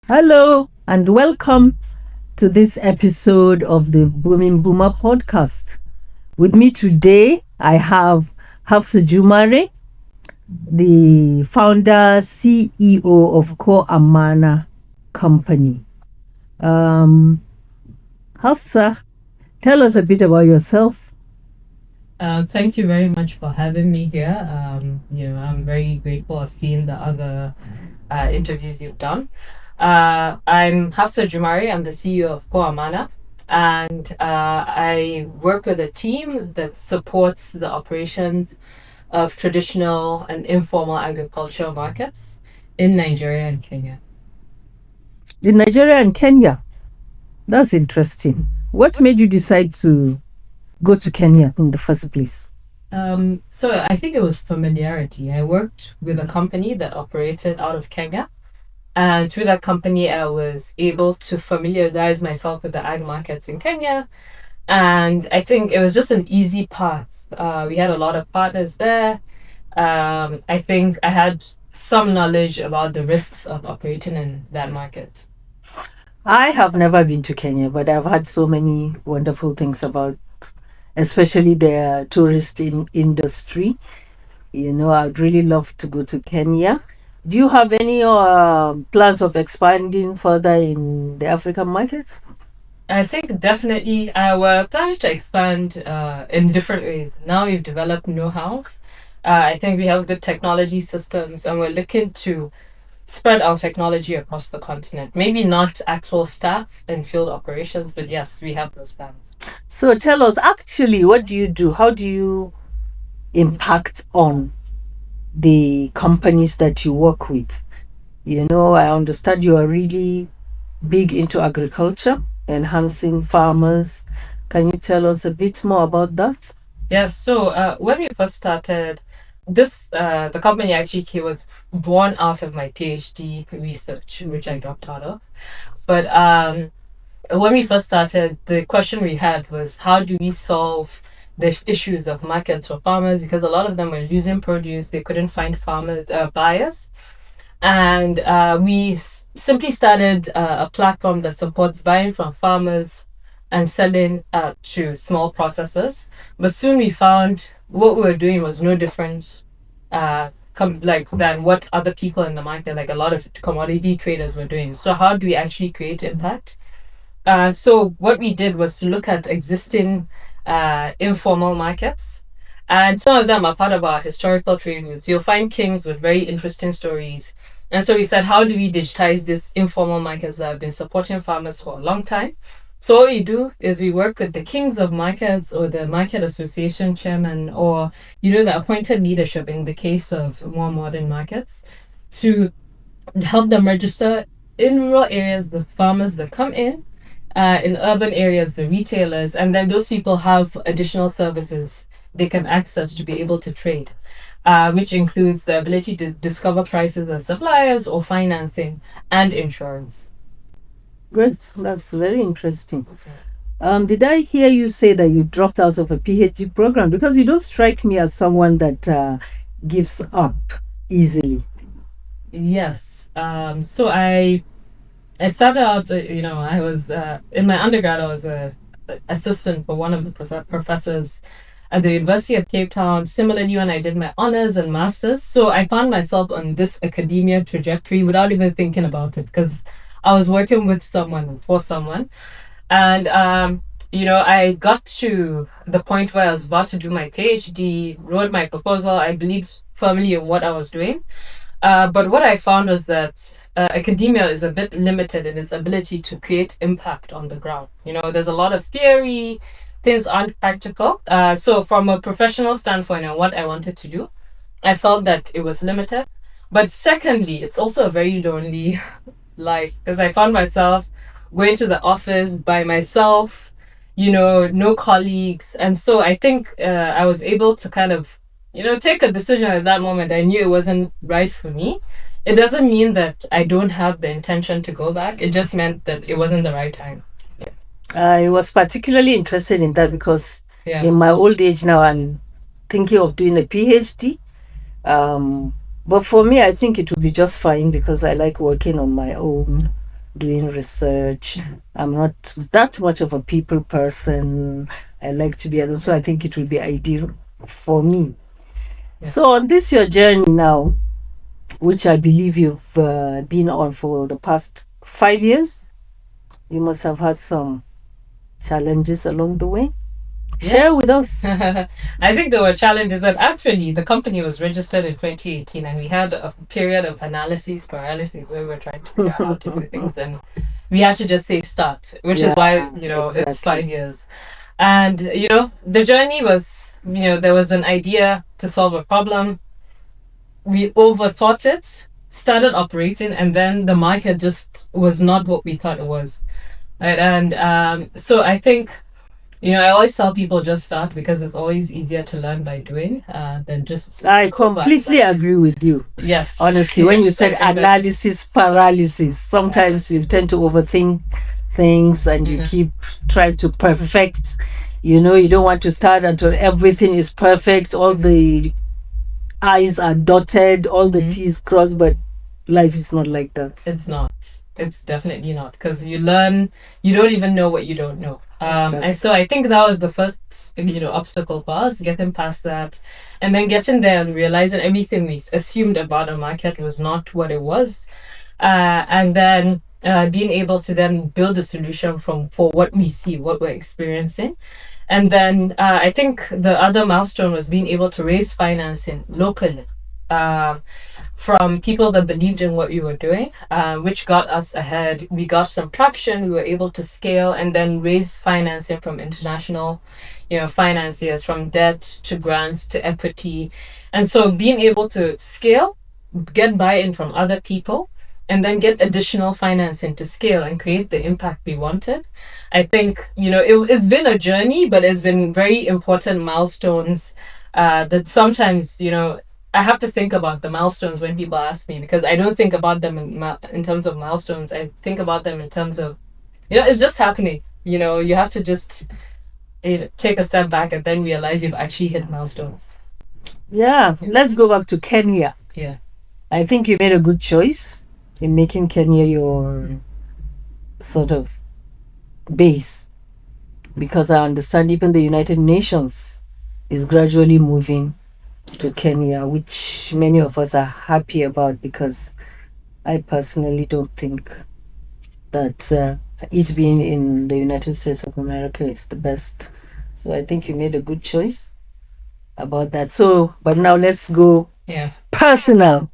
Hello and welcome to this episode of the Booming Boomer podcast. With me today, I have Hafsah Jumare, the founder, CEO of CoAmana company. Hafsah, tell us a bit about yourself. Thank you very much for having me here. I'm very grateful of seeing the other interviews you've done. I'm Hafsah Jumare. I'm the CEO of CoAmana, and I work with a team that supports the operations of traditional and informal agricultural markets in Nigeria and Kenya. In Nigeria and Kenya? That's interesting. What made you decide to go to Kenya in the first place? So I think it was familiarity. I worked with a company that operated out of Kenya. And through that company, I was able to familiarize myself with the ag markets in Kenya. And I think it was just an easy path. We had a lot of partners there. I think I had some knowledge about the risks of operating in that market. I have never been to Kenya, but I've had so many wonderful things about, especially the tourist industry. I'd really love to go to Kenya. Do you have any plans of expanding further in the African markets? I think definitely we're planning to expand in different ways. Now we've developed know-hows. I think we have good technology systems, and we're looking to spread our technology across the continent. Maybe not actual staff and field operations, but yes, we have those plans. So tell us, actually, what do you do? How do you impact on the companies that you work with? I understand you are really big into agriculture, enhancing farmers. Can you tell us a bit more about that? Yes. So when we first started, the company actually was born out of my PhD research, which I dropped out of. But when we first started, the question we had was, how do we solve the issues of markets for farmers? Because a lot of them were losing produce, they couldn't find buyers. And we simply started a platform that supports buying from farmers and selling to small processors. But soon we found what we were doing was no different than what other people in the market, like a lot of commodity traders, were doing. So how do we actually create impact? So what we did was to look at existing informal markets, and some of them are part of our historical trade routes. You'll find kings with very interesting stories. And so we said, how do we digitize these informal markets that have been supporting farmers for a long time? So what we do is we work with the kings of markets or the market association chairman, or the appointed leadership in the case of more modern markets, to help them register in rural areas the farmers that come in urban areas the retailers, and then those people have additional services they can access to be able to trade, which includes the ability to discover prices and suppliers, or financing and insurance. Great, that's very interesting. Did I hear you say that you dropped out of a PhD program? Because you don't strike me as someone that gives up easily. Yes. So I started out, I was in my undergrad, I was an assistant for one of the professors at the University of Cape Town. Similarly, when I did my honors and masters, so I found myself on this academia trajectory without even thinking about it, because I was working with someone and for someone. And, I got to the point where I was about to do my PhD, wrote my proposal. I believed firmly in what I was doing. But what I found was that academia is a bit limited in its ability to create impact on the ground. There's a lot of theory, things aren't practical. So from a professional standpoint and what I wanted to do, I felt that it was limited. But secondly, it's also a very lonely life, because I found myself going to the office by myself, no colleagues. And so I think I was able to kind of, take a decision at that moment. I knew it wasn't right for me. It doesn't mean that I don't have the intention to go back. It just meant that it wasn't the right time. I was particularly interested in that because Yeah. In my old age now, I'm thinking of doing a PhD. Um, but for me, I think it will be just fine because I like working on my own, doing research. I'm not that much of a people person. I like to be alone, so I think it will be ideal for me. Yes. So on this your journey now, which I believe you've been on for the past 5 years, you must have had some challenges along the way. Share with us. I think there were challenges that actually the company was registered in 2018 and we had a period of analysis paralysis where we were trying to figure out how to do things, and we had to just say start, which is why, it's 5 years. And, the journey was, there was an idea to solve a problem. We overthought it, started operating, and then the market just was not what we thought it was. Right. And so I think, I always tell people just start because it's always easier to learn by doing than just. I completely agree with you. Yes. Honestly, when you said analysis paralysis, sometimes you tend to overthink things and you keep trying to perfect. You don't want to start until everything is perfect, all the I's are dotted, all the T's crossed, but life is not like that. It's not. It's definitely not, because you learn, you don't even know what you don't know. And so I think that was the first, obstacle for us, getting past that, and then getting there and realizing everything we assumed about the market was not what it was, and then being able to then build a solution for what we see, what we're experiencing. And then I think the other milestone was being able to raise financing locally. From people that believed in what we were doing, which got us ahead. We got some traction, we were able to scale and then raise financing from international, financiers, from debt to grants to equity. And so being able to scale, get buy-in from other people, and then get additional financing to scale and create the impact we wanted. I think, it's been a journey, but it's been very important milestones that sometimes, I have to think about the milestones when people ask me, because I don't think about them in terms of milestones. I think about them in terms of, it's just happening. You have to just take a step back and then realize you've actually hit milestones. Yeah, let's go back to Kenya. Yeah. I think you made a good choice in making Kenya your sort of base, because I understand even the United Nations is gradually moving to Kenya, which many of us are happy about, because I personally don't think that it being in the United States of America is the best. So I think you made a good choice about that. So, but now let's go personal.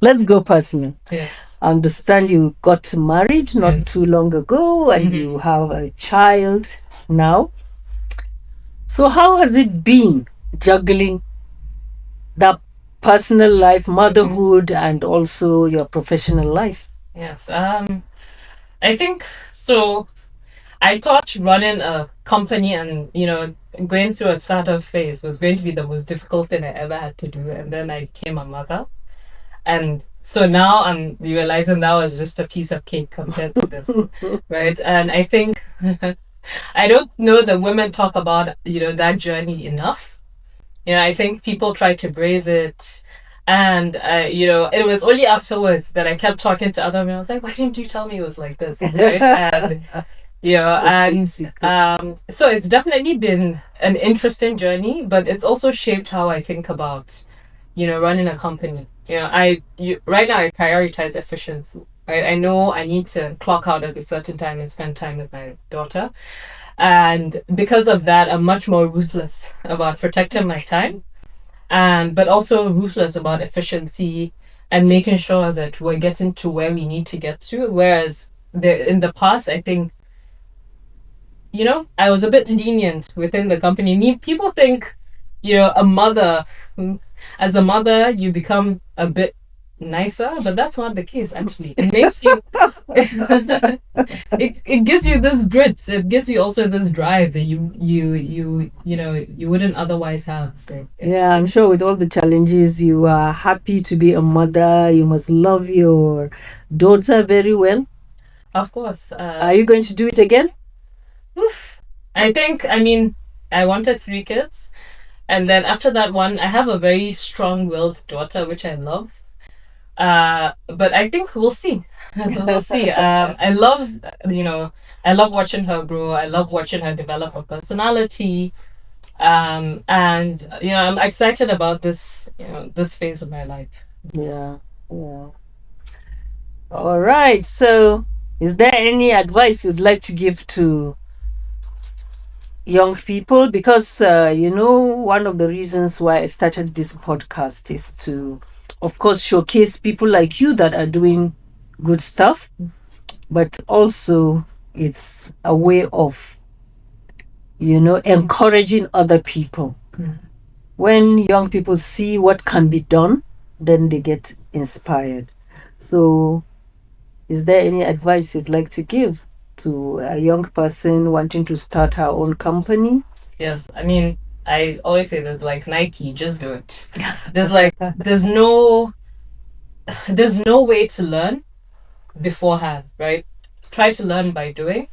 Let's go personal. Yeah. I understand you got married not too long ago and you have a child now. So how has it been juggling that personal life, motherhood, and also your professional life? Yes. I think so. I thought running a company and, going through a startup phase was going to be the most difficult thing I ever had to do. And then I became a mother. And so now I'm realizing that was just a piece of cake compared to this, right? And I think, I don't know that women talk about, that journey enough. I think people try to brave it. And, it was only afterwards that I kept talking to other women. I was like, why didn't you tell me it was like this? Right? And, so it's definitely been an interesting journey, but it's also shaped how I think about, running a company. Right now I prioritize efficiency. Right? I know I need to clock out at a certain time and spend time with my daughter. And because of that, I'm much more ruthless about protecting my time, but also ruthless about efficiency and making sure that we're getting to where we need to get to. Whereas in the past, I think, I was a bit lenient within the company. People think, a mother, as a mother, you become a bit nicer, but that's not the case. Actually, it makes you it gives you this grit. It gives you also this drive that you wouldn't otherwise have. So yeah, I'm sure with all the challenges, you are happy to be a mother. You must love your daughter very well. Of course. Are you going to do it again? Oof. I think, I wanted 3 kids. And then after that one, I have a very strong-willed daughter, which I love. But I think we'll see. We'll see. I love watching her grow. I love watching her develop her personality. And I'm excited about this phase of my life. Yeah. Yeah. All right. So, is there any advice you'd like to give to young people? Because, one of the reasons why I started this podcast is to, of course, showcase people like you that are doing good stuff, but also it's a way of, encouraging other people. When young people see what can be done, then they get inspired. So, is there any advice you'd like to give to a young person wanting to start her own company? Yes, I mean, I always say there's like Nike, just do it. There's no way to learn beforehand, right? Try to learn by doing.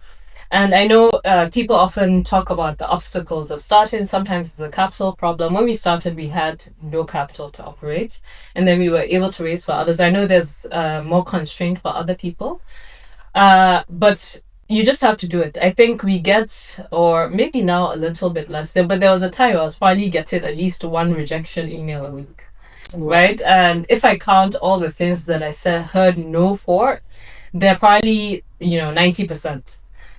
And I know people often talk about the obstacles of starting. Sometimes it's a capital problem. When we started, we had no capital to operate, and then we were able to raise for others. I know there's more constraint for other people, but you just have to do it. I think we get, or maybe now a little bit less, but there was a time I was probably getting at least one rejection email a week, right? And if I count all the things that I heard no for, they're probably 90%,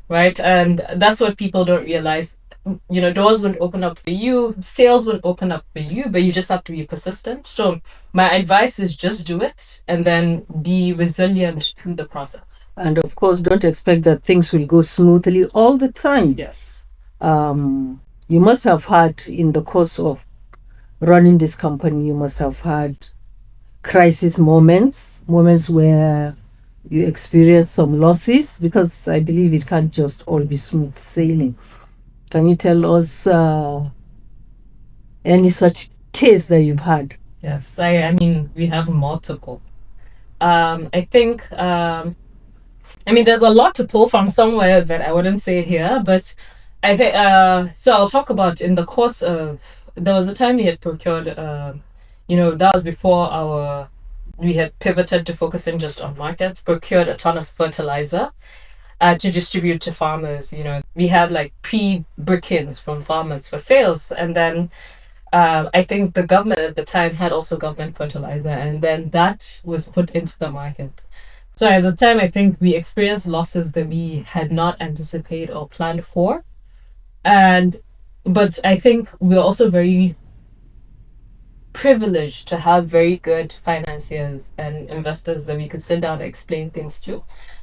right? And that's what people don't realize. Doors wouldn't open up for you, sales wouldn't open up for you, but you just have to be persistent. So my advice is just do it and then be resilient through the process. And of course, don't expect that things will go smoothly all the time. Yes. You must have had, in the course of running this company, you must have had crisis moments where you experience some losses, because I believe it can't just all be smooth sailing. Can you tell us any such case that you've had? Yes, I mean, we have multiple. I think, there's a lot to pull from somewhere that I wouldn't say here, but I think, so I'll talk about in the course of, there was a time we had procured, that was before we had pivoted to focusing just on markets, procured a ton of fertilizer to distribute to farmers. We had like pre-bookings from farmers for sales, and then I think the government at the time had also government fertilizer, and then that was put into the market. So at the time, I think we experienced losses that we had not anticipated or planned for, but I think we're also very privileged to have very good financiers and investors that we could sit down and explain things to.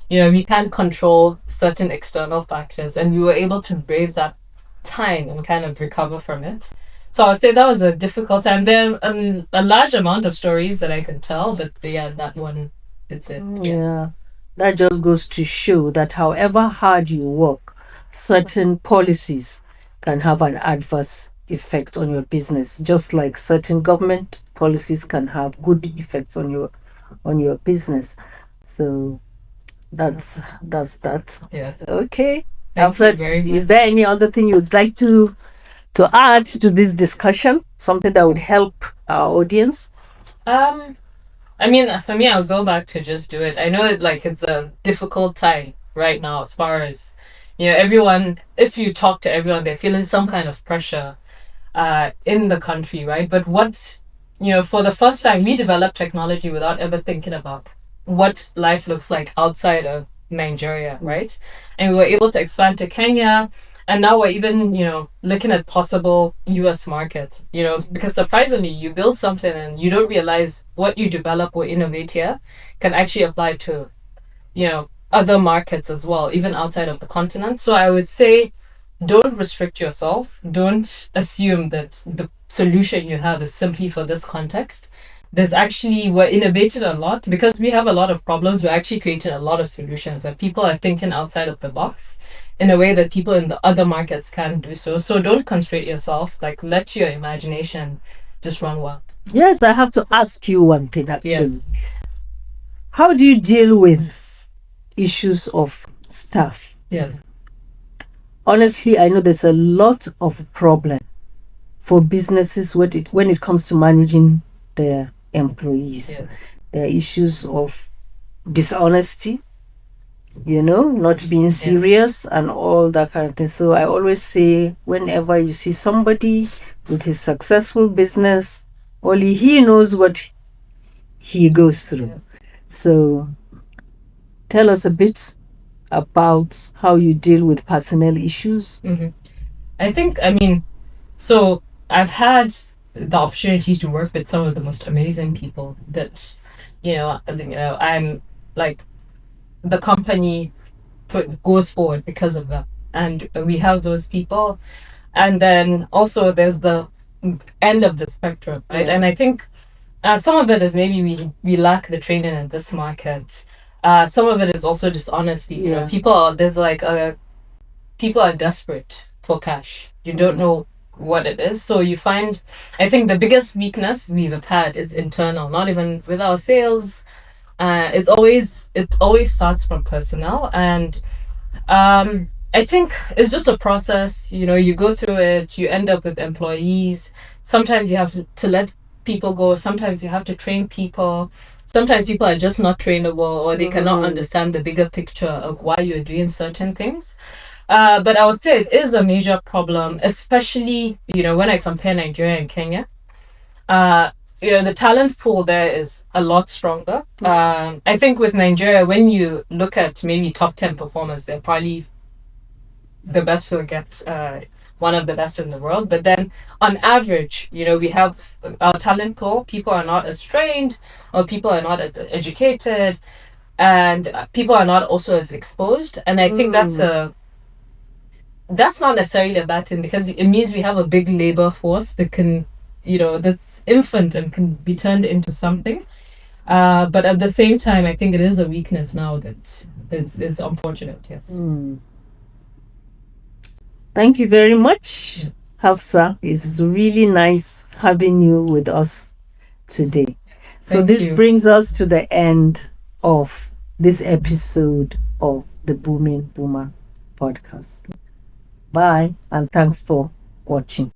We can't control certain external factors, and we were able to brave that time and kind of recover from it. So I would say that was a difficult time. There are a large amount of stories that I can tell, but yeah, that one, it's it. Yeah. That just goes to show that however hard you work, certain policies can have an adverse effect on your business, just like certain government policies can have good effects on your business. So that's that. Yes. Okay. Thank you very much. Is there any other thing you'd like to add to this discussion? Something that would help our audience? For me, I'll go back to just do it. I know it's a difficult time right now as far as, everyone, if you talk to everyone, they're feeling some kind of pressure in the country, right? But for the first time, we developed technology without ever thinking about what life looks like outside of Nigeria, right? And we were able to expand to Kenya. And now we're even, looking at possible US market, because surprisingly, you build something and you don't realize what you develop or innovate here can actually apply to, other markets as well, even outside of the continent. So I would say, don't restrict yourself. Don't assume that the solution you have is simply for this context. We're innovating a lot because we have a lot of problems. We're actually creating a lot of solutions, and people are thinking outside of the box in a way that people in the other markets can't do so. So don't constrain yourself. Let your imagination just run wild. Yes, I have to ask you one thing actually. Yes. How do you deal with issues of staff? Yes. honestly, I know there's a lot of problem for businesses when it comes to managing their employees. Yeah. There are issues of dishonesty, not being serious and all that kind of thing. So I always say, whenever you see somebody with his successful business, only he knows what he goes through. Yeah. So tell us a bit about how you deal with personnel issues. Mm-hmm. So I've had the opportunity to work with some of the most amazing people that, I'm like, the company goes forward because of that. And we have those people. And then also there's the end of the spectrum, right? Yeah. And I think some of it is maybe we lack the training in this market. Some of it is also dishonesty. Yeah. People are desperate for cash. You don't know what it is. So you find, I think the biggest weakness we've had is internal, not even with our sales. It always starts from personnel. And I think it's just a process. You go through it, you end up with employees. Sometimes you have to let people go. Sometimes you have to train people. Sometimes people are just not trainable, or they cannot understand the bigger picture of why you're doing certain things. But I would say it is a major problem, especially, when I compare Nigeria and Kenya. The talent pool there is a lot stronger. I think with Nigeria, when you look at maybe top 10 performers, they're probably the best to get one of the best in the world. But then on average, we have our talent pool. People are not as trained, or people are not as educated, and people are not also as exposed. And I think that's not necessarily a bad thing, because it means we have a big labor force that can, that's infant and can be turned into something. But at the same time, I think it is a weakness now that is unfortunate. Yes. Thank you very much, Hafsah. It's really nice having you with us today. So Thank this you. brings us to the end of this episode of the Booming Boomer podcast. Bye, and thanks for watching.